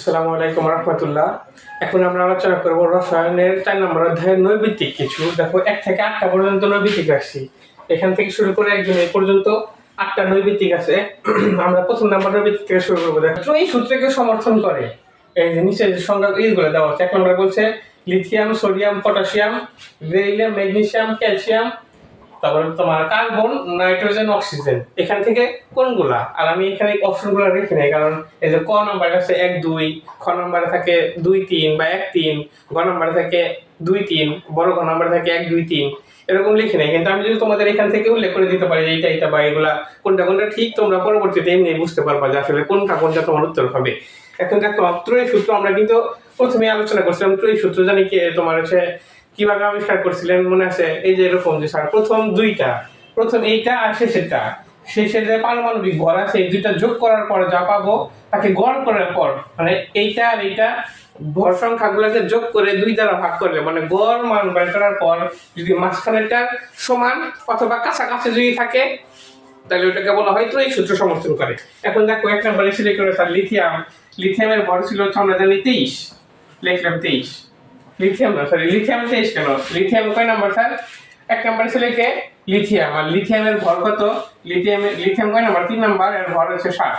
আসসালামু আলাইকুম রহমতুল্লাহ। এখন আমরা আলোচনা করব রসায়নের 4 নম্বর অধ্যায়ের নৈবিত্তিক কিছু। দেখো 1 থেকে 8টা পর্যন্ত নৈবিত্তিক আসছি। এখান থেকে শুরু করে একদম এই পর্যন্ত 8টা নৈবিত্তিক আছে। আমরা প্রথম নাম্বার নৈবিত্তিক থেকে শুরু করবো। দেখো এই সূত্রকে সমর্থন করে এই যে নিচে যে সংখ্যা এইগুলো দেওয়া আছে। 1 নম্বরে বলছে lithium, sodium, potassium, beryllium, magnesium, calcium, তারপরে তোমার কার্বন, নাইট্রোজেন, অক্সিজেন। এখান থেকে কোনগুলা, আর আমি এখানে অপশনগুলো রেখে নেই কারণ এই যে ক নম্বরে আছে 1 2, খ নম্বরে থাকে 2 3 বা 1 3, গ নম্বরে থাকে 2 3, বড় গ নম্বরে থাকে 1 2 3, এরকম লিখে নেই। কিন্তু আমি যদি তোমাদের এখান থেকে উল্লেখ করে দিতে পারি এইটা এটা বা এগুলা কোনটা কোনটা ঠিক, তোমরা পরবর্তীতে এমনি বুঝতে পারবা যে আসলে কোনটা কোনটা তোমার উত্তর হবে। এখন দেখো ত্রয়ী সূত্র আমরা কিন্তু প্রথমে আলোচনা করছিলাম। ত্রয়ী সূত্র জানি কি তোমার হচ্ছে কিভাবে আবিষ্কার করছিলেন মনে আছে? এই যে এরকম যে স্যার প্রথম দুইটা, প্রথম এইটা আর শেষেরটা, শেষের যে পারমাণবিক ভর আছে এই দুইটা যোগ করার পর যা পাবো তাকে গড় করার পর, মানে এইটা আর এইটা ভর সংখ্যাগুলোকে যোগ করে 2 দ্বারা ভাগ করলে মানে গড় মান বের করার পর যদি মাঝখানেরটা সমান অথবা কাছাকাছি যদি থাকে তাহলে ওটাকে বলা হয় ত্রয়ী সূত্র সমর্থন করে। এখন দেখো 1 নম্বরে সিলেক্ট করে স্যার লিথিয়াম। লিথিয়ামের ভর ছিল হচ্ছে আমরা জানি 23, লিখলাম 23। লিথিয়াম না, সরি লিথিয়াম 23 কেন? লিথিয়াম কয় নাম্বার স্যার? 1 নম্বরে ছিল কে লিথিয়াম। আর লিথিয়ামের ভর কত? লিথিয়াম কয় নাম্বার? 3 নাম্বার, এর ভর হচ্ছে 7।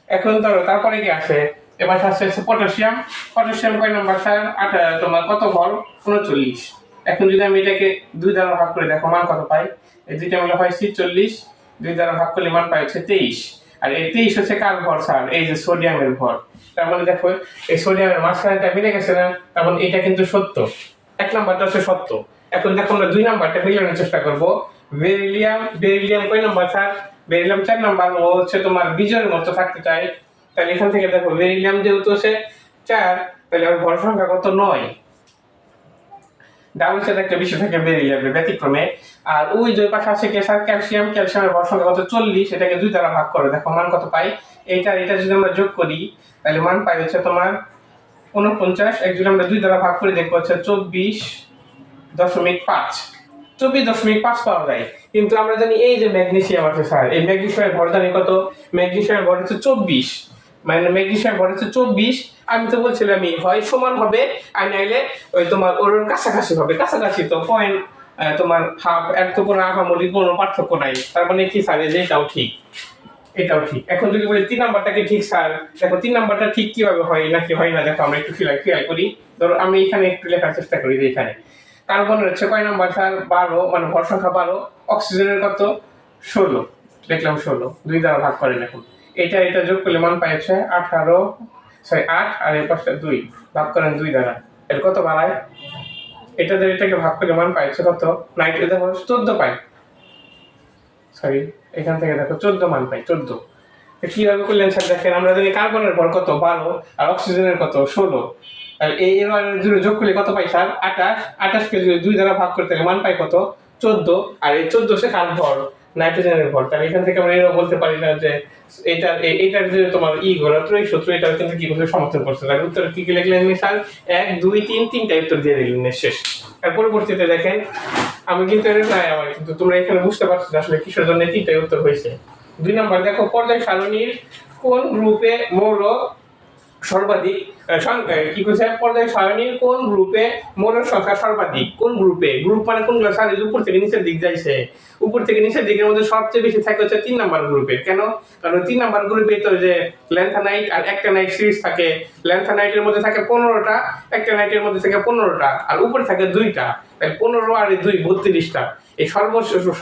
এখন ধরো তারপরে কি আসে? এবার আসছে পটাশিয়াম। পটাশিয়াম কয় নাম্বার স্যার? 8, তোমার কত ভর? 39। এখন যদি আমি এটাকে 2 দ্বারা ভাগ করে দেখো মান কত পাই? এই দুইটা মিলে হয় 46, 2 দ্বারা ভাগ করলে মান পাই হচ্ছে 23। আর এই 23 হচ্ছে কার ভর স্যার? এই যে সোডিয়ামের ভর। তার মানে দেখো এই সোডিয়ামের মাঝখানেটা মিলে গেছে না, তার মানে এটা কিন্তু সত্য। 1 নাম্বারটা হচ্ছে সত্য। এখন দেখো আমরা 2 নাম্বারটা মিলানোর চেষ্টা করব। বেরিলিয়াম কয় নাম্বার স্যার? Beryllium 4 number. ও হচ্ছে তোমার বিজয়ের মতো থাকতে চাই। তাহলে এখান থেকে দেখো বেরিলিয়াম যেহেতু হচ্ছে 4, তাহলে ওর ভর সংখ্যা কত? 9। ডাবল সাথে একটা বিষয় থাকে বেরিলিয়ামের ব্যতিক্রমে। আর ওই দুই পাশে আছে কি স্যার? ক্যালসিয়াম। ক্যালসিয়ামের ভর সংখ্যা কত? 40। এটাকে 2 দ্বারা ভাগ করে দেখো মান কত পাই? এইটা আর এটা যদি আমরা যোগ করি তাহলে মান পাই হচ্ছে তোমার 49। একজন আমরা 2 দ্বারা ভাগ করে দেখবো হচ্ছে 24.5। 24.5 পাওয়া যায়। কিন্তু আমরা জানি এই যে ম্যাগনেসিয়াম আছে স্যার, এই ম্যাগনেসিয়ামের ভর জানি কত? ম্যাগনেসিয়ামের ভর হচ্ছে 24, মানে ম্যাগনেসিয়ামের ভর হচ্ছে 24। আমি তো বলছিলাম হয় সমান হবে আর নাইলে ওই তোমার ওর কাছাকাছি হবে। কাছাকাছি তো পয়েন্ট তোমার হাফ, এর তো কোনো আহামরি কোনো পার্থক্য নাই। তার মানে কি স্যার যে এটাও ঠিক, এটাও ঠিক। এখন যদি বলি 3 নাম্বারটা কি ঠিক স্যার? দেখো 3 নাম্বারটা ঠিক কিভাবে হয় নাকি হয় না দেখো আমরা একটু খেয়াল করি। ধরো আমি এখানে একটু লেখার চেষ্টা করি যে এখানে কার্বনের হচ্ছে কয় নাম্বার স্যার? 12, মানে ভর সংখ্যা 12। অক্সিজেনের কত? 16, লিখলাম 16। 2 দ্বারা ভাগ করেন। এখন এটা যোগ করলে মান পাই হচ্ছে 18, সরি 8, আর এই পাশটা 2 ভাগ করেন 2 দ্বারা, এর কত বাড়ায়? এটাকে ভাগ করলে মান পাই হচ্ছে কত? নাইট্রোজেন দেখো 14 পাই, সরি এখান থেকে দেখো 14 মান পাই, 14। কিভাবে করলেন স্যার? দেখেন আমরা জানি কার্বনের ভর কত? 12, আর অক্সিজেনের কত? 16। আর এই দুটো যোগ করলে কত পাই স্যার? 28। 28 কে যদি 2 দ্বারা ভাগ করতে মান পাই কত? 14। আর এই 14 হচ্ছে কার ভর? নাইট্রোজেনের ভর। তাহলে এখান থেকে আমরা এরকম বলতে পারি না যে এইটার যে তোমার ত্রয়ী সূত্র এটা কিন্তু কি করে সমর্থন করছে। তার উত্তর কি লিখলেন স্যার? 1 2 3 তিনটা উত্তর দিয়ে দিলেন শেষ। আর পরবর্তীতে দেখেন আমি কিন্তু এটা নাই আমার, কিন্তু তোমরা এখানে বুঝতে পারছো আসলে কিসের জন্য তিনটাই উত্তর হয়েছে। 2 নাম্বার দেখো পর্যায় সারণীর কোন গ্রুপে মৌল সর্বাধিক কি কইছে? পর্যায় সারণীর কোন গ্রুপে মৌলের সংখ্যা সর্বাধিক? কোন গ্রুপে? গ্রুপ মানে কোনগুলো স্যার? উপর থেকে নিচের দিক যাইছে। উপর থেকে নিচের দিকের মধ্যে সবচেয়ে বেশি থাকে হচ্ছে 3 নাম্বার গ্রুপে। কেন? কারণ 3 নাম্বার গ্রুপে তো যে ল্যান্থানাইট আর অ্যাক্টিনাইট সিরিজ থাকে। ল্যান্থানাইটের মধ্যে থাকে 15টা, অ্যাক্টিনাইটের মধ্যে থাকে 15টা, আর উপরে থাকে 2টা। তাই 15 আর 2 32টা। এই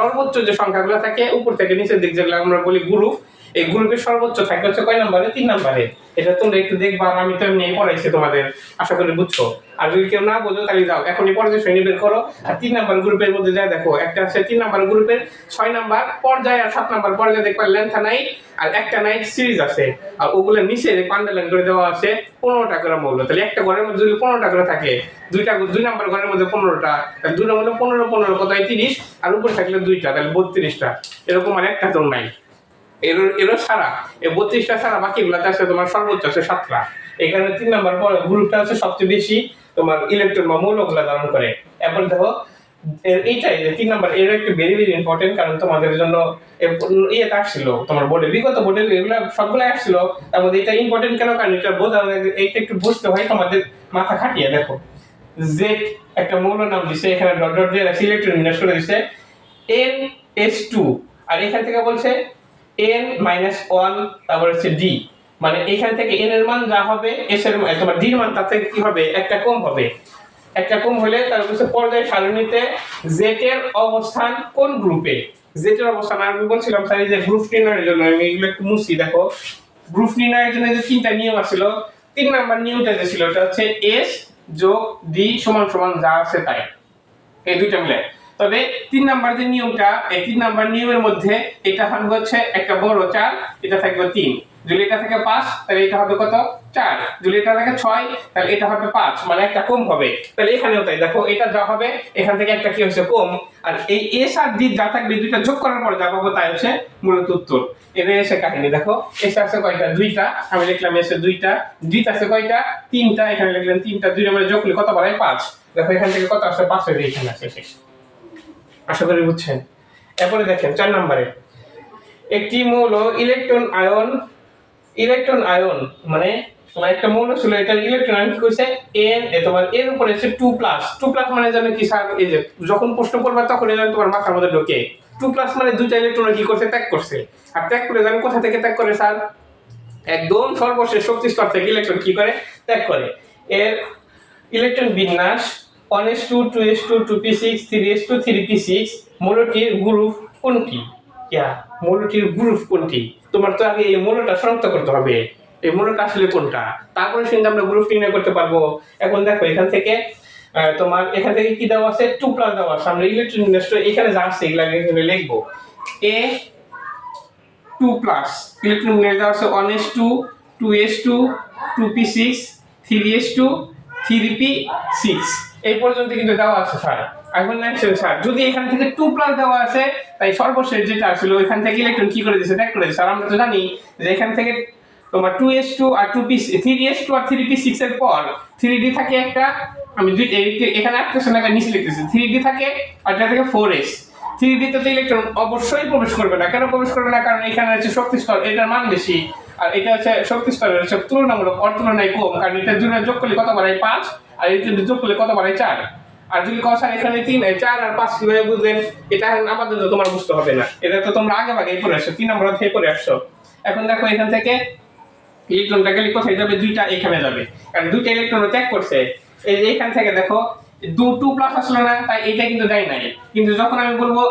সর্বোচ্চ যে সংখ্যাগুলো থাকে উপর থেকে নিচের দিক যেগুলো আমরা বলি গ্রুপ, এই গ্রুপের সর্বোচ্চ থাকে হচ্ছে কয় নাম্বারে? 3 নাম্বারে। এটা তোমরা একটু দেখবা, আর আমি তো এমনি পড়াইছি তোমাদের, আশা করি বুঝছো। আর যদি কেউ না বোঝো তাহলে যাও এখনই পর্যায় সারণী বের করো আর 3 নাম্বার গ্রুপের মধ্যে যা দেখো একটা আছে 3 নাম্বার গ্রুপের 6 নাম্বার পর্যায় আর 7 নাম্বার পর্যায়ে দেখবা ল্যান্থানাইট আর অ্যাক্টিনাইট সিরিজ আছে। আর ওগুলো নিচে পান্ডালাইন করে দেওয়া আছে 15টা করে মৌল। তাহলে একটা ঘরের মধ্যে যদি 15টা করে থাকে, 2 নাম্বার ঘরের মধ্যে 15টা, তাহলে 2টার মধ্যে 15 15 কত হয়? 30, আর উপরে থাকলে 2টা, তাহলে 32টা। এরকম আর একটা তো নাই। এরও ছাড়া এই 32টা ছাড়া বাকিগুলোতে আছে তোমার সর্বোচ্চ আছে 7টা। এখানে 3 নাম্বার গ্রুপটা হচ্ছে সবচেয়ে বেশি তোমার ইলেকট্রন বা মৌলগুলো ধারণ করে। এরপর দেখো এইটাই যে 3 নাম্বার এর একটু ভেরি ভেরি ইম্পর্টেন্ট, কারণ তোমাদের জন্য ইয়েটা আসছিল তোমার বোর্ডে, বিগত বোর্ডে এগুলো সবগুলো আসছিল। তার মধ্যে এটা ইম্পর্টেন্ট কেন, কারণ এটা বোঝা, এইটা একটু বুঝতে হয় তোমাদের মাথা খাটিয়ে। দেখো জেড একটা মৌল নাম দিছে, এখানে ডট ডট দিয়ে রাখছে, ইলেকট্রন বিন্যাস করে দিছে NH2, আর এখান থেকে বলছে N-1, তারপর হচ্ছে D, মানে এখান থেকে N এর মান যা হবে S এর তোমার D এর মান তার থেকে কি হবে, একটা কম হবে। একটা কম হলে তার হচ্ছে পর্যায় সারণীতে Z এর অবস্থান কোন গ্রুপে, Z এর অবস্থান। আমি বলছিলাম স্যার যে গ্রুপ নির্ণয়ের জন্য আমি এগুলো একটু মুছি। দেখো গ্রুপ নির্ণয়ের জন্য যে 3টা নিয়ম ছিল, 3 নাম্বার নিয়মটা যে ছিল ওটা হচ্ছে S যোগ D সমান সমান যা আছে তাই, এই দুইটা মিলে। তবে 3 নাম্বার যে নিয়মটা, এই 3 নাম্বার নিয়মের মধ্যে এটা থাকবে হচ্ছে একটা বড় 4, এটা থাকবে 3। যদি এটা থেকে 5 তাহলে এটা হবে কত 4, যদি এটা থেকে 6 তাহলে এটা হবে 5, মানে একটা কম হবে। তাহলে এখানেও তাই, দেখো এটা যা হবে এখান থেকে একটা কি হচ্ছে কম, আর এই S আর D যা থাকবে দুইটা যোগ করার পর যা পাবো তাই হচ্ছে মূলত উত্তর। এদের এসে কাহিনী দেখো, এসে আছে কয়টা, দুইটা, আমি লিখলাম এসে দুইটা, D আছে কয়টা, 3টা, এখানে লিখলাম 3টা, দুই নম্বরে যোগ করলে কত পারে 5। দেখো এখান থেকে কত আসে 5 এর এখানে আছে শেষ। আশা করি বুঝছেন। এরপরে দেখেন 4 নম্বরে একটি মৌল ইলেকট্রন আয়ন মানে তোমার একটা মৌল ছিল, এটা ইলেকট্রন আয়ন কি কইছে n, তোমার এর উপরে আছে 2+, মানে জানো কি স্যার, এই যে যখন প্রশ্ন করবে তখন এটা তোমার মাথার মধ্যে ঢোকে। 2+ মানে দুইটা ইলেকট্রন কি করছে, ত্যাগ করছে। আর ত্যাগ করে জানেন কোথা থেকে ত্যাগ করে স্যার, একদম সর্বশেষ শক্তি স্তর থেকে ইলেকট্রন কি করে, ত্যাগ করে। এর ইলেকট্রন বিন্যাস 1s2 2s2 2p6 3s2 3p6, মৌলটির group কোনটি, মৌলটির গ্রুপ কোনটি, তোমার তো আগে এই মৌলটা শনাক্ত করতে হবে, এই মৌলটা আসলে কোনটা, তারপরে কিন্তু আমরা গ্রুপ নির্ণয় করতে পারবো। এখন দেখো এখান থেকে তোমার এখান থেকে কি দেওয়া আছে, 2+ দেওয়া আছে, আমরা ইলেকট্রন বিন্যাস এখানে যা আছে এগুলা এখানে লিখবো। এ 2+, ইলেকট্রন বিন্যাস দেওয়া আছে 1s2 2s2 2p6 3s2 3p6, এই পর্যন্ত কিন্তু দেওয়া আছে স্যার। এখন নেক্সট স্যার, যদি এখান থেকে 2+ দেওয়া আছে তাই সর্বশেষ যেটা ছিল ওইখান থেকে ইলেকট্রন কি করে দিয়েছে, ত্যাগ করে দিয়েছে। আর আমরা তো জানি যে এখান থেকে তোমার 2s2 আর 3s2 আর 3p6 এর পর 3d থাকে একটা, আমি এখানে একটা না নিচে লিখতেছি 3d থাকে, আর এটা থেকে 4s। 3d তে তো ইলেকট্রন অবশ্যই প্রবেশ করবে না, কেন প্রবেশ করবে না, কারণ এখানে হচ্ছে শক্তি স্তর, এটার মান বেশি, আর এটা হচ্ছে শক্তি স্তরের হচ্ছে তুলনামূলক তুলনায় কম, কারণ এটা জুড়ে যোগ করলে কত বাড়ায় 5, আর এটা যোগ করলে কত বাড়ায় 4। আর যদি কথা এখানে 3 4 আর 5 কিভাবে বুঝলেন, এটা আপাতত তোমার বুঝতে হবে না, এটা তো তোমরা আগে ভাগে পড়ে আসছো, 3 নম্বর অধ্যায়ে পড়ে আসছো। এখন দেখো এখান থেকে ইলেকট্রনটা গেলে কোথায় যাবে, দুইটা এখানে যাবে, কারণ দুইটা ইলেকট্রন ত্যাগ করছে। এই যে এখান থেকে দেখো 2+ আসলো না, তাই এটা কিন্তু দেয় নাই। কিন্তু যখন আমি বলবো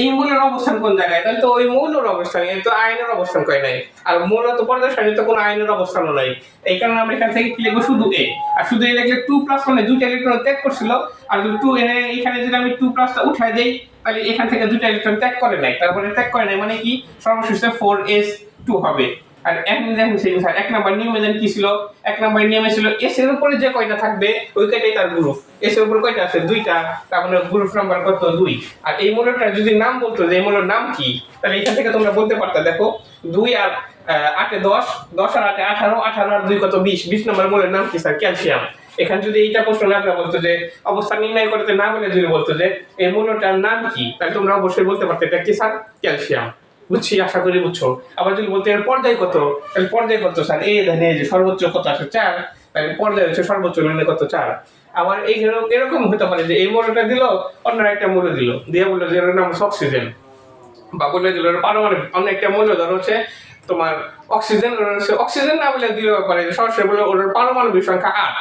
এই মৌলের অবস্থান কোন জায়গায়, তাহলে তো ওই মৌলের অবস্থান, এর তো আয়নের অবস্থান কয় নাই, আর মৌল তো পর্যায় সারণীতে তো কোনো আয়নের অবস্থানও নাই। এই কারণে আমরা এখান থেকে কি লিখবো, শুধু এ। আর শুধু এ লিখলে 2+ মানে দুইটা ইলেকট্রন ত্যাগ করছিল, আর যদি 2 এখানে যদি আমি 2+টা উঠাই দেই তাহলে এখান থেকে দুইটা ইলেকট্রন ত্যাগ করে নাই, তারপরে ত্যাগ করে নাই মানে কি সর্বশেষে 4s2 হবে। আর এখন দেখেন সেই এক নাম্বার নিয়মে কি ছিল, এক নাম্বার নিয়মে ছিল এস এর উপরে যে কয়টা থাকবে ওই কয়টাই তার গ্রুপ। এস এর উপরে কয়টা আছে, দুইটা, তার মানে গ্রুপ নাম্বার কত 2। আর এই মৌলটা যদি নাম বলতো যে এই মৌলের নাম কি, তাহলে এখান থেকে তোমরা বলতে পারতা, দেখো 2 আর 8 10, 10 আর 8 18, 18 আর 2 কত 20, 20 নম্বর মৌলের নাম কি স্যার, ক্যালসিয়াম। এখানে যদি এইটা প্রশ্ন না করে বলতো যে অবস্থান নির্ণয় করতে না বলে যদি বলতো যে এই মৌলটার নাম কি, তাহলে তোমরা অবশ্যই বলতে পারতে এটা কি স্যার, ক্যালসিয়াম। বুঝছি, আশা করি বুঝছো। আবার যদি বলতে এর পর্যায় কত, তাহলে পর্যায় কত স্যার, এই দেখেন এই যে সর্বোচ্চ কত আসে 4, তাহলে পর্যায় হচ্ছে সর্বোচ্চ মানে কত 4। আবার এই এরকম হতে পারে যে এই মৌলটা দিল, অন্য একটা মৌল দিল, দিয়ে বললো যে এর নাম অক্সিজেন, বা বলে দিল পারমাণবিক অন্য একটা মৌল ধর হচ্ছে তোমার অক্সিজেন, অক্সিজেন না বলে দিলেও পারে, সরাসরি বলে ওর পারমাণবিক সংখ্যা 8।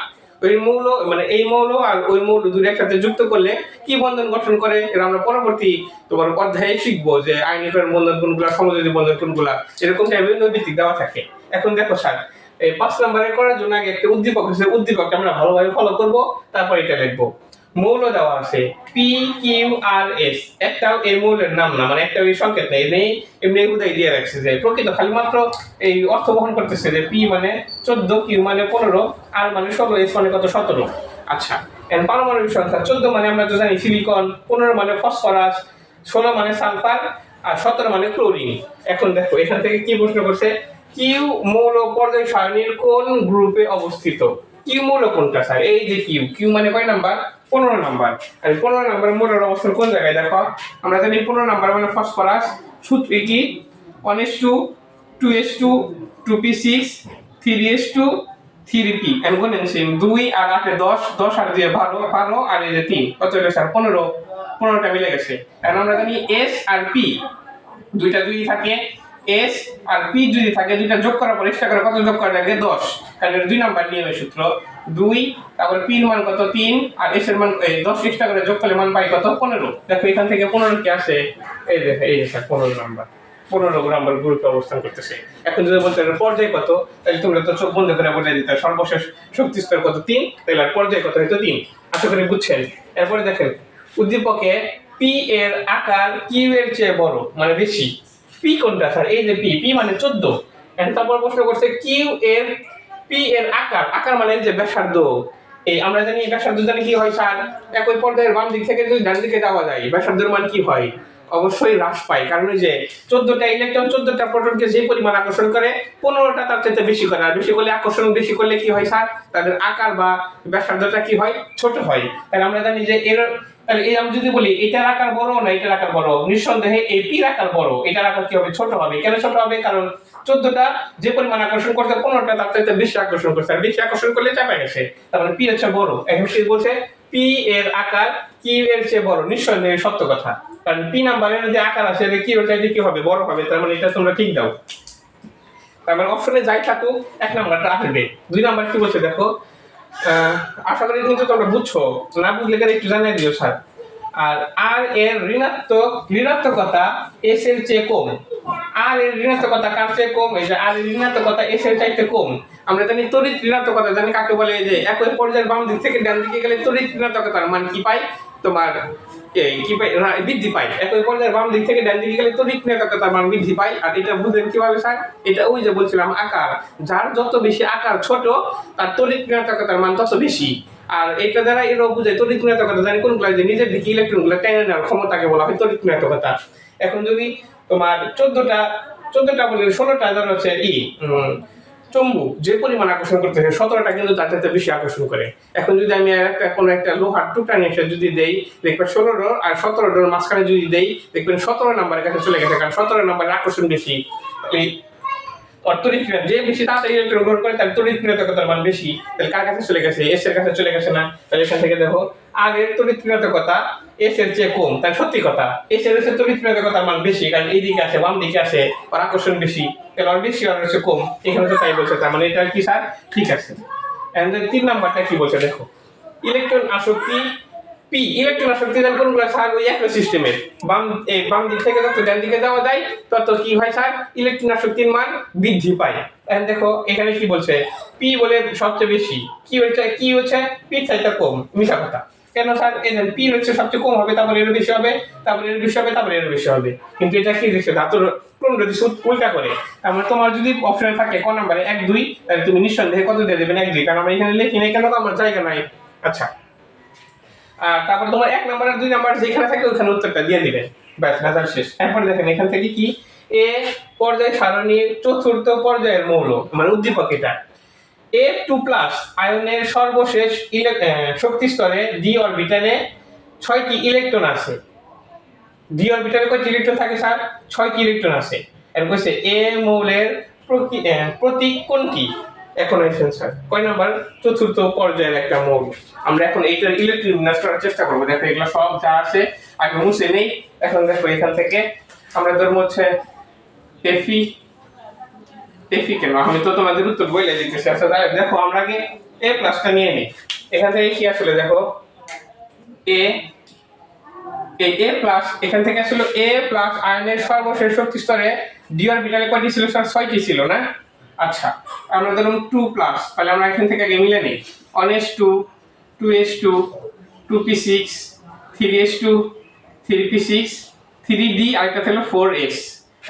ওই মৌল মানে এই মৌল আর ওই মৌল দুটো একসাথে যুক্ত করলে কি বন্ধন গঠন করে, এটা আমরা পরবর্তী তোমার অধ্যায়ে শিখবো যে আয়নিকরণ বন্ধন কোনগুলা, সমযোজী বন্ধন কোনগুলা, এরকম টাইপের নৈবিত্তিক দেওয়া থাকে। এখন দেখো স্যার, এই 5 নম্বরে করার জন্য আগে একটা উদ্দীপক আছে, উদ্দীপকটা আমরা ভালোভাবে ফলো করব, তারপর এটা লিখবো। মৌল দেওয়া আছে PQRS, একটাও এই মৌলের নাম না, মানে একটা সংকেত নেই, এমনি উদয় দিয়ে রাখছে যে প্রকৃত খালি মাত্র এই অর্থ বহন করতেছে যে P মানে 14, Q মানে 15, R মানে 16, S মানে কত 17। আচ্ছা, এর পারমাণবিক সংখ্যা 14 মানে আমরা তো জানি সিলিকন, 15 মানে ফসফরাস, 16 মানে সালফার, আর 17 মানে ক্লোরিন। এখন দেখো এখান থেকে কি প্রশ্ন করছে, কিউ মৌল পর্যায় সারণীর কোন গ্রুপে অবস্থিত। কিউ মৌল কোনটা স্যার, এই যে কিউ, কিউ মানে কয় নাম্বার 15 নাম্বার। আর 15 নাম্বার মোলের অবস্থান কোন জায়গায় দেখো, আমরা জানি 15 নাম্বার মানে ফসফরাস, সূত্র কি 1:2, 2:2, 2p6, 3:2, 3p। এন্ড গুণেন সেম 2 আর 8 এ 10, 10 আর 2 12, 12 আর এই যে 3 কত হলো স্যার 15, 15টা মিলে গেছে। এখন আমরা জানি s আর p দুইটা যদি থাকে, s আর p যদি থাকে, দুইটা যোগ করার পর এক্সট্রা করে কত যোগ করা লাগে 10, কারণ এটা 2 নাম্বার নিয়মের সূত্র। 2 তারপর p এর মান কত 3 আর s এর মান 10 এক্সট্রা করে যোগ করলে মান পাই কত 15। দেখো এখান থেকে 15 কি আসে, এই দেখো এই যে স্যার 15 নাম্বার, 15 নাম্বার গ্রুপে অবস্থান করতেছে। এখন যদি বলতে পর্যায় কত, তাহলে তোমরা তো চোখ বন্ধ করে বলে দিতে সর্বশেষ শক্তি স্তর কত 3, তাহলে আর পর্যায় কত হয়তো 3। আশা করি বুঝছেন। এরপরে দেখেন উদ্দীপকে p এর আকার q এর চেয়ে বড় মানে বেশি। p কোনটা স্যার, এই যে p মানে 14। এখন তারপর প্রশ্ন করছে q এর p এর আকার, আকার মানে যে ব্যাসার্ধ। এই আমরা জানি ব্যাসার্ধ জানি কি হয় স্যার, একই পর্যায়ের বাম দিক থেকে যদি ডান দিকে যাওয়া যায় ব্যাসার্ধের মান কি হয়, অবশ্যই হ্রাস পায়। কারণ যে 14টা ইলেকট্রন 14টা প্রোটনকে যে পরিমাণ আকর্ষণ করে 15টা তার চাইতে বেশি করে, আর বেশি করলে আকর্ষণ বেশি করলে কি হয় স্যার, তাদের আকার বা ব্যাসার্ধটা কি হয় ছোট হয়। তাহলে আমরা জানি যে এর, তাহলে এই আমি যদি বলি এটার আকার বড় না এটার আকার বড়, নিঃসন্দেহে এই p এর আকার বড়, এটার আকার কি হবে ছোট হবে। কেন ছোট হবে, কারণ 14টা যে পরিমাণ আকর্ষণ করতে 15টা তার চাইতে বেশি আকর্ষণ করছে, আর বেশি আকর্ষণ করলে চাপা গেছে, তার মানে p হচ্ছে বড়। এখন সে বলছে p এর আকার q এর চেয়ে বড়, নিঃসন্দেহে সত্য কথা। কারণ p নাম্বারের যে আকার আছে q এর চাইতে কি হবে বড় হবে, তার মানে এটা তোমরা ঠিক দাও। তার মানে অপশনে যাই থাকুক 1 নাম্বারটা আসবে। 2 নাম্বার কি বলছে দেখো, আশা করি কিন্তু তোমরা বুঝছো, না বুঝলে একটু জানিয়ে দিও স্যার। আর আর এর ঋণাত্মকতা s এর চেয়ে কম, আর এর ঋণাত্মকতা কার চেয়ে কম, এই যে আর এর ঋণাত্মকতা s এর চাইতে কম। আমরা জানি তড়িৎ ঋণাত্মকতা জানি কাকে বলে, যে একই পর্যায়ের বাম দিক থেকে ডান দিকে গেলে তড়িৎ ঋণাত্মকতার মান কি পাই, তোমার কি পাই বৃদ্ধি পাই। একই পর্যায়ের বাম দিক থেকে ডান দিকে গেলে তড়িৎ ঋণাত্মকতার মান বৃদ্ধি পাই। আর এটা বুঝেন কিভাবে স্যার, এটা ওই যে বলছিলাম আকার, যার যত বেশি আকার ছোট তার তড়িৎ ঋণাত্মকতার মান তত বেশি। আর এটা দ্বারা এরও বুঝে তড়িৎ ঋণাত্মকতা জানি কোনগুলো, যে নিজের দিকে ইলেকট্রনগুলো টেনে নেওয়ার ক্ষমতাকে বলা হয় তড়িৎ ঋণাত্মকতা। এখন যদি তোমার 14টা বলে 16টা ধর হচ্ছে চুম্বক যে পরিমাণ আকর্ষণ করতেছে 17টা কিন্তু তার চাইতে বেশি আকর্ষণ করে। এখন যদি আমি কোনো একটা লোহার টুকরা নিয়ে যদি দেই, দেখবেন 16 আর 17 মাঝখানে যদি দেই, দেখবেন 17 নাম্বারের কাছে চলে গেছে, কারণ 17 নাম্বারের আকর্ষণ বেশি। এই তড়িৎ যে বেশি তাড়াতাড়ি ইলেকট্রন গ্রহণ করে তার তড়িৎ ঋণাত্মকতার মান বেশি। তাহলে কার কাছে চলে গেছে, এস এর কাছে চলে গেছে না। তাহলে এখান থেকে দেখো আর এর তড়িৎ ঋণাত্মকতা এস এর চেয়ে কম, তাই সত্যি কথা এস এর তড়িৎ ঋণাত্মকতার মান বেশি, কারণ এই দিকে আছে বাম দিকে আছে, আর আকর্ষণ বেশি, তাহলে আর বেশি আর হচ্ছে কম। এখানে তো তাই বলছে, তার মানে এটা কি স্যার ঠিক আছে। এন্ড 3 নাম্বারটা কি বলছে দেখো, ইলেকট্রন আসক্তি p, ইলেকট্রন আসক্তি জান কোনগুলো স্যার, ওই একই সিস্টেমের বাম দিক থেকে যত ডান দিকে যাওয়া যায় তত কি হয় স্যার, ইলেকট্রন আসক্তির মান বৃদ্ধি পায়। এখন দেখো এখানে কি বলছে, p বলে সবচেয়ে বেশি, কি হচ্ছে p চাইতে কম, মিছা কথা। কেন স্যার, এই p হচ্ছে সবচেয়ে কম হবে, তারপরে এর বেশি হবে, তারপরে এর বেশি হবে, তারপরে এর বেশি হবে। কিন্তু এটা কি দেখছো ধাতুর ক্রমটা উল্টা করে। তার মানে তোমার যদি অপশনে থাকে ক নাম্বারে 1 2, তাহলে তুমি নিঃসন্দেহে কত দিয়ে দেবেন 1 2, কারণ আমরা এখানে লিখি নাই কেন, আমার জায়গা নাই। আচ্ছা, আর তারপর তোমার 1 নাম্বার আর 2 নাম্বার যেখানে থাকে ওখানে উত্তরটা দিয়ে দিবেন, ব্যাস রেজাল্ট শেষ। এরপর দেখেন এখান থেকে কি, এ পর্যায় সারণীর চতুর্থ পর্যায়ের মৌল মানে উদ্দীপক এটা, A2+ আয়নের সর্বশেষ শক্তি স্তরে ডি অরবিটালে 6টি ইলেকট্রন আছে। ডি অরবিটালে কয়টি ইলেকট্রন থাকে স্যার, 6টি ইলেকট্রন আছে। এর কইছে এ মৌলের প্রতীক কোনটি। এখন আসেন স্যার কয় নাম্বার, চতুর্থ পর্যায়ের একটা মৌল। আমরা এখন এইটার ইলেকট্রন বিন্যাস করার চেষ্টা করব। দেখো এগুলো সব যা আছে আগে মুছে নেই। এখন দেখো এখান থেকে আমরা ধরব হচ্ছে এফি কেন, আমি তো তোমাদের উত্তর বলে দিতেছি। আচ্ছা দেখো আমরা আগে এ প্লাসটা নিয়ে নিই। এখান থেকে কি আসলে দেখো এ প্লাস, এখান থেকে আসলে এ প্লাস আয়নের সর্বশেষ শক্তি স্তরে ডি অরবিটালে কয়টি ছিল স্যার, 6টি ছিল না। আচ্ছা আমরা ধরুন 2+, তাহলে আমরা এখান থেকে আগে মিলে নিই 1s2 2s2 2p6 3s2 3p6 3d আর এটা ছিল 4s।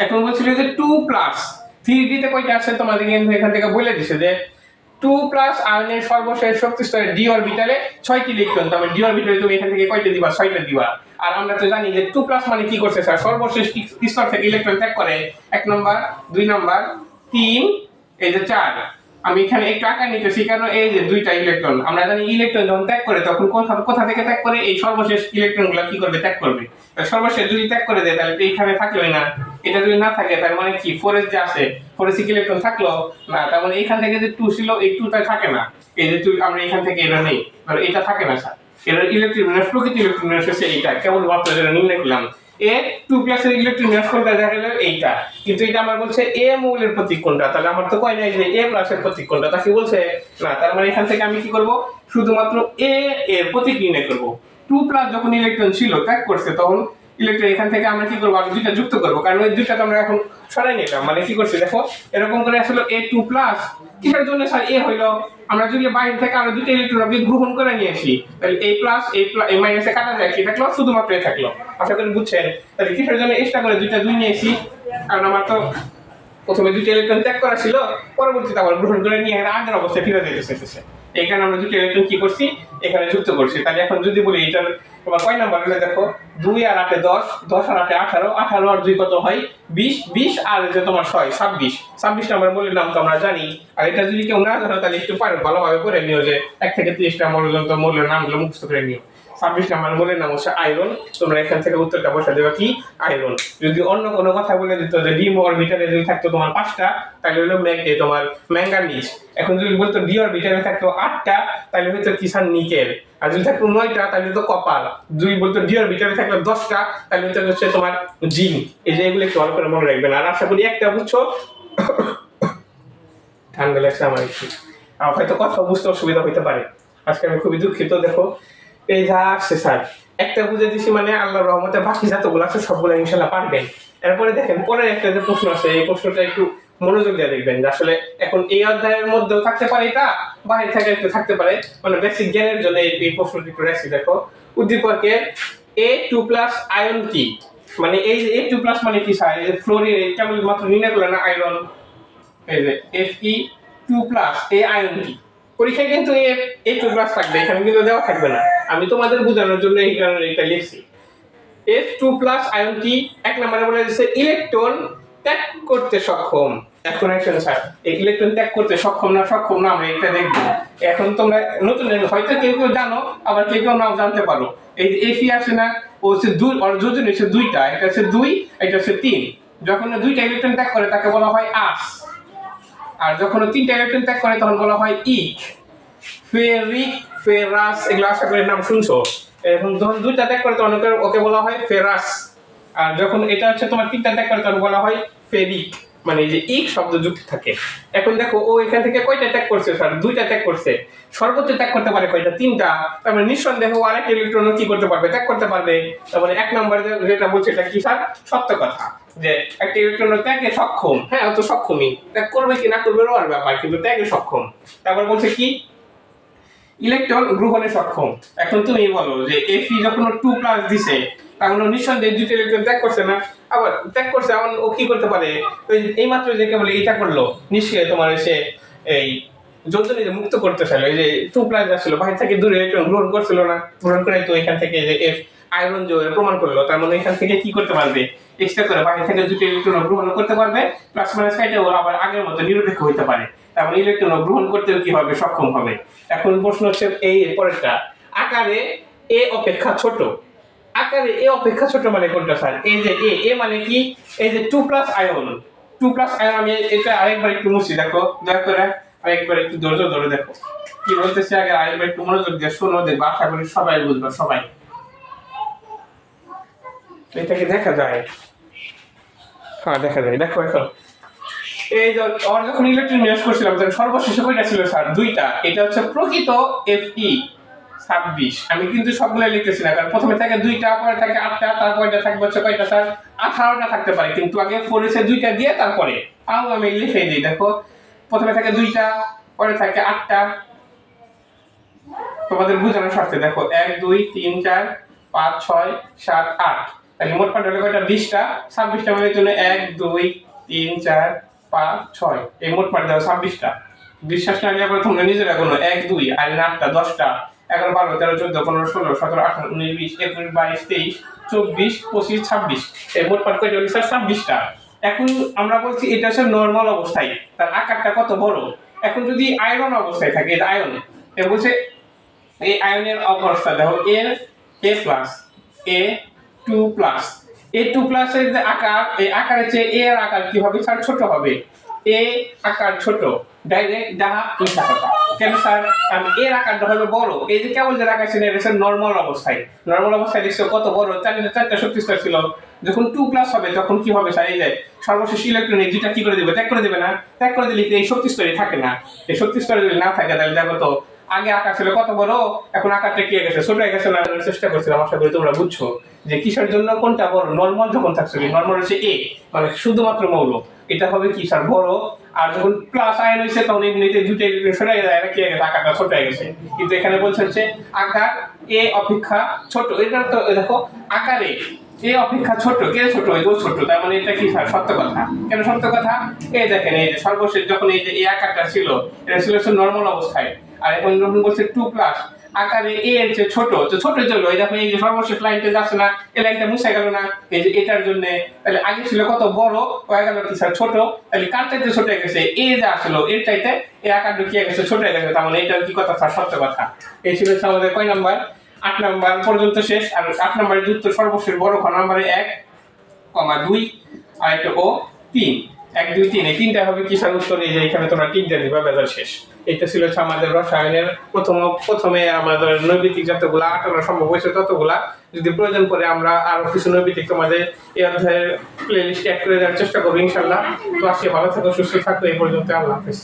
এখন বলছিল যে 2+, 3d তে কয়টা আছে তোমাদের কিন্তু এখান থেকে বলে দিছে যে 2+ আয়নের সর্বশেষ শক্তি স্তরে ডি অরবিটালে 6টি ইলেকট্রন, তবে ডি অরবিটালে তুমি এখান থেকে কয়টা দিবা, 6টা দিবা। আর আমরা তো জানি যে 2+ মানে কি করছে স্যার, সর্বশেষ স্তর থেকে ইলেকট্রন ত্যাগ করে 1 নাম্বার 2 নাম্বার 3 এই যে 4, আমি এখানে একটু আঁকা নিতেছি, কারণ এই যে দুইটা ইলেকট্রন, আমরা জানি ইলেকট্রন যখন ত্যাগ করে তখন কোথা থেকে ত্যাগ করে, এই সর্বশেষ ইলেকট্রনগুলো কি করবে, ত্যাগ করবে। সর্বশেষ যদি ত্যাগ করে দেয় তাহলে এইখানে থাকলোই না, এটা যদি না থাকে তার মানে কি 4s যে আছে 4s ইলেকট্রন থাকলো না, তার মানে এখান থেকে যে 2 ছিল এই 2টা থাকে না, এই যে 2 আমরা এখান থেকে এটা নেই, তাহলে এটা থাকে না স্যার। এর ইলেকট্রন প্রকৃত ইলেকট্রন হচ্ছে এইটা, কেবল মাত্র যেটা নির্ণয় করলাম এ 2+ এর ইলেকট্রন কোনটা দেখা গেল এইটা, কিন্তু এটা আমার বলছে এ মৌলের প্রতীক কোনটা, তাহলে আমার তো কয় নাই যে এ প্লাস এর প্রতীক কোনটা, তাকে বলছে না, তার মানে এখান থেকে আমি কি করব, শুধুমাত্র এ এর প্রতীক নির্ণয় করব। 2+ যখন ইলেকট্রন ছিল ত্যাগ করছে তখন ইলেকট্রন এখান থেকে আমরা কি করব, আর দুইটা যুক্ত করব, কারণ ওই দুইটা তো আমরা এখন সরাই নিলাম, মানে কি করছি দেখো এরকম করে আসলে A2+ কিসের জন্য স্যার এ হইলো, আমরা যদি বাইরে থেকে আরো দুটো ইলেকট্রন আপনি গ্রহণ করে নিয়ে আসি, তাহলে A+, A মাইনাসে কাটা যায়, কি থাকলো শুধুমাত্র এ থাকলো। আশা করি বুঝছেন। তাহলে কিসের জন্য এক্সট্রা করে দুইটা 2 নিয়ে আসি, কারণ আমার তো প্রথমে দুটো ইলেকট্রন ত্যাগ করা ছিল, পরবর্তীতে আবার গ্রহণ করে নিয়ে আগের অবস্থায় ফিরে যেতে চাইতেছে, এই কারণে আমরা দুটো ইলেকট্রন কি করছি এখানে যুক্ত করছি। তাহলে এখন যদি বলি এটার তোমার কয় নাম্বার হলে দেখো 2 আর 8 এ 10, 10 আর 8 এ 18, 18 আর 2 কত হয় 20, 20 আর যে তোমার 6 26, 26 নাম্বার বলে নাম তো আমরা জানি। আর এটা যদি কেউ না জানো তাহলে একটু পারো ভালোভাবে করে নিও যে 1 থেকে 30টা পর্যন্ত মৌলের নামগুলো মুখস্থ করে নিও। 26 নাম্বার মৌলের নাম হচ্ছে আয়রন, তোমরা এখান থেকে উত্তরটা বসা দেবে কি আয়রন। যদি অন্য কোনো কথা বলে দিত যে ডি অরবিটালে যদি থাকতো তোমার 5টা তাহলে হলো তোমার ম্যাঙ্গানিজ, এখন যদি বলতো ডি অরবিটালে থাকতো 8টা তাহলে হয়তো কিষান নিকেল, আর যদি থাকতো 9টা তাহলে তো কপার, যদি বলতো ডি অরবিটালে থাকতো 10টা তাহলে হচ্ছে তোমার জিঙ্ক। এই যে এগুলো একটু ভালো করে মনে রাখবেন। আর আশা করি একটা বুঝছো, ঠান্ডা লাগছে আমার একটু, আর হয়তো কথা বুঝতে অসুবিধা হইতে পারে, আজকে আমি খুবই দুঃখিত। দেখো এই যা আসছে স্যার, একটা বুঝে দিছি মানে আল্লাহর রহমতে বাকি যতগুলো আছে সবগুলো ইনশাল্লাহ পারবেন। এরপরে দেখেন পরের একটা যে প্রশ্ন আছে, এই প্রশ্নটা একটু মনোযোগ দিয়ে দেখবেন, যে আসলে এখন এই অধ্যায়ের মধ্যেও থাকতে পারে এটা, বাইরে থেকে একটু থাকতে পারে, মানে বেসিক জ্ঞানের জন্য এই প্রশ্নটি একটু রাখছি। দেখো উদ্দীপকের A2+ আয়ন কি, মানে এই যে A2+ মানে কি স্যার, এই যে ফ্লোরিন, এটা মাত্র নির্ণয় করলেন না আয়রন, এই যে Fe2+ এই আয়ন কি, পরীক্ষায় কিন্তু A2+ থাকবে, এখানে কিন্তু দেওয়া থাকবে না, আমি তোমাদের বোঝানোর জন্য এই কারণে এটা লিখছি। F2+ আয়ন কি, এক নম্বরে বলে দিচ্ছে ইলেকট্রন ত্যাগ করতে সক্ষম। এখন আসেন স্যার এই ইলেকট্রন ত্যাগ করতে সক্ষম না আমরা এটা দেখব। এখন তোমরা নতুন হয়তো কেউ জানো, আবার কেউ নাও জানতে পারো। এই যে Fe আসে না, ও হচ্ছে 2, আর যোজন হচ্ছে 2টা, এটা হচ্ছে 2, এটা হচ্ছে 3, যখন 2টা ইলেকট্রন ত্যাগ করে তাকে বলা হয় আস, আর যখন 3টা ইলেকট্রন ত্যাগ করে তখন বলা হয় ইক। ফেরিক, ফেরাস, এগুলো আশা করি নাম শুনছো। এখন যখন 2টা ত্যাগ করে তখন ওকে বলা হয় ফেরাস, আর যখন এটা হচ্ছে তোমার 3টা ত্যাগ করে তখন বলা হয় ফেরিক, মানে যে ইক শব্দ যুক্ত থাকে। এখন দেখো ও এখান থেকে কয়টা ত্যাগ করছে স্যার, 2টা ত্যাগ করছে, সর্বোচ্চ ত্যাগ করতে পারে কয়টা, 3টা, তার মানে নিঃসন্দেহে আরেকটা ইলেকট্রন কি করতে পারবে, ত্যাগ করতে পারবে। তার মানে 1 নম্বরে যেটা বলছে এটা কি স্যার, সত্য কথা, যে একটা ইলেকট্রন ত্যাগে সক্ষম, হ্যাঁ ও তো সক্ষমই, ত্যাগ করবে কি না করবে ওর ব্যাপার, কিন্তু ত্যাগে সক্ষম। তারপর বলছে কি ইলেকট্রন গ্রহণে সক্ষম। এখন তুমি বলো যে Fe যখন 2+ দিছে, তখন নিঃসন্দেহে 2টা ইলেকট্রন ত্যাগ করছে না, আবার ত্যাগ করছে, এখন ও কি করতে পারে, এই মাত্র যে কেবল এটা করলো, নিশ্চয়ই তোমার এসে এই যোজনী যে মুক্ত করতে চাইলো, এই যে 2+ আসছিল বাইরে থেকে দূরে ইলেকট্রন গ্রহণ করছিল না, গ্রহণ করে তো এখান থেকে যে F আয়রন যে প্রমাণ করলো, তার মানে এখান থেকে কি করতে পারবে, এক্সট্রা করে বাইরে থেকে 2টা ইলেকট্রন গ্রহণ করতে পারবে, প্লাস মাইনাস কাটে ওরা আবার আগের মতো নিরপেক্ষ হতে পারে, তার মানে ইলেকট্রন গ্রহণ করতে কি হবে, সক্ষম হবে। এখন প্রশ্ন হচ্ছে এই পরেরটা, আকারে A অপেক্ষা ছোট, আকারে A অপেক্ষা ছোট মানে কোনটা স্যার, এই যে A মানে কি, এই যে 2+ আয়ন, 2+ আয়ন, আমি এটা আরেকবার একটু মুছি, দেখো দয়া করে আরেকবার একটু ধৈর্য ধরে দেখো কি বলতেছে, আগে আরেকবার একটু মনোযোগ দিয়ে শোনো, দেখবা আশা করি সবাই বুঝবে, সবাই। এটাকে দেখা যায়, হ্যাঁ দেখা যায়, দেখো এখন এই যে আর যখন ইলেকট্রন নিউজ করছিলাম তখন সর্বশেষে কয়টা ছিল স্যার, 2টা, এটা হচ্ছে প্রকৃত Fe26। আমি কিন্তু সবগুলো লিখতেছি না, কারণ প্রথমে থাকে 2টা, পরে থাকে 8টা, তারপরে থাকবে হচ্ছে কয়টা স্যার, 18টা থাকতে পারে, কিন্তু আগে 4 2টা দিয়ে তারপরে তাও আমি লিখে দিই। দেখো প্রথমে থাকে 2টা, পরে থাকে 8টা, তোমাদের বোঝানোর স্বার্থে দেখো 1 2 3 4 5 6 7 8, তাহলে মোট পাঠ হলো কয়টা, 20টা, 26টা মানে জন্য 1 2 3 4 5 6, এই মোট পাঠ দাও 26টা। বিশ্বাস না হলে আবার তোমরা নিজেরা গুনো, 1 2 আর 8টা, 10টা, 11 12 13 14 15 16 17 18 19 20 21 22 23 24 25 26, এই মোট পাঠ কয়টা হলো স্যার, 26টা। এখন আমরা বলছি এটা হচ্ছে নরমাল অবস্থায়, তার আকারটা কত বড়, এখন যদি আয়রন অবস্থায় থাকে, এটা আয়ন, এ বলছে এই আয়নের অবস্থা দেখো এ প্লাস এ টু প্লাস, এ টু প্লাসের যে আকার, এই আকারের চেয়ে এ এর আকার কি হবে স্যার? ছোট হবে। এ আকার ছোট, ডাইরেক্ট যাহা লিখা কথা। কেন স্যার? এর আকারটা হবে বড়। এই যে কেবল যে রাখা ছিল এটা নর্মাল অবস্থায়, নর্মাল অবস্থায় দেখছো কত বড়, চারটা শক্তি স্তর ছিল। যখন 2 প্লাস হবে তখন কি হবে স্যার? এই যে সর্বশেষ ইলেকট্রন যেটা কি করে দিবে? ত্যাগ করে দিবে না? ত্যাগ করে দিলে এই শক্তি স্তরই থাকে না। এই শক্তি স্তরে যদি না থাকে তাহলে দেখো তো আগে আকার ছিল কত বড়, এখন আকারটা কি হয়ে গেছে? ছোট হয়ে গেছে না? চেষ্টা করছিলাম, আশা করি তোমরা বুঝছো যে কিসের জন্য কোনটা বড়। নর্মাল যখন থাকছে, নর্মাল হচ্ছে এ মানে শুধুমাত্র মৌল, এটা হবে কি স্যার? বড়। আর যখন প্লাস আয়ন হয়েছে তখন এমনিতে দুটো সরে গেছে, এটা কি হয়ে গেছে? আকারটা ছোট হয়ে গেছে। কিন্তু এখানে বলছে হচ্ছে আকার এ অপেক্ষা ছোট। এটা তো দেখো আকারে এ অপেক্ষা ছোট, কে ছোট? ও ছোট। তার মানে এটা কি স্যার? সত্য কথা। কেন সত্য কথা? এই দেখেন এই যে সর্বশেষ যখন এই যে এই আকারটা ছিল, এটা ছিল নর্মাল অবস্থায়, আর এখন যখন বলছে 2 প্লাস আকারে এ এর চেয়ে ছোট, তো ছোট জন্য এই দেখো এই যে সর্বশেষ লাইনটা যাচ্ছে না, এই লাইনটা মুছে গেল না এই যে এটার জন্য। তাহলে আগে ছিল কত বড়, হয়ে গেল কি স্যার? ছোট। তাহলে কার চাইতে ছোট হয়ে গেছে? এ যা আসলো এর চাইতে এই আকারটা কি হয়ে গেছে? ছোট হয়ে গেছে। তার মানে এটাও কি কথা স্যার? সত্য কথা। এই ছিল আমাদের কয় নাম্বার? 8 নাম্বার পর্যন্ত শেষ। আর 8 নাম্বারের উত্তর সর্বশেষ বড় খ নাম্বারে 1, 2 আর একটা ও 3, 1 2 3, এই তিনটা হবে কি স্যার উত্তর? এই যে এখানে তোমরা টিক দিয়ে দিবা, বেজাল শেষ। এটা ছিল আমাদের রসায়নের প্রথমে আমাদের নৈবিতিক যতগুলা আটানো সম্ভব হয়েছে ততগুলা। যদি প্রয়োজন পড়ে আমরা আরো কিছু নৈবিতিক তোমাদের এই অধ্যায়ের প্লে লিস্টে অ্যাড করে দেওয়ার চেষ্টা করবো ইনশাল্লাহ। তো আজকে ভালো থাকো, সুস্থ থাকো, এই পর্যন্ত, আল্লাহ হাফেজ।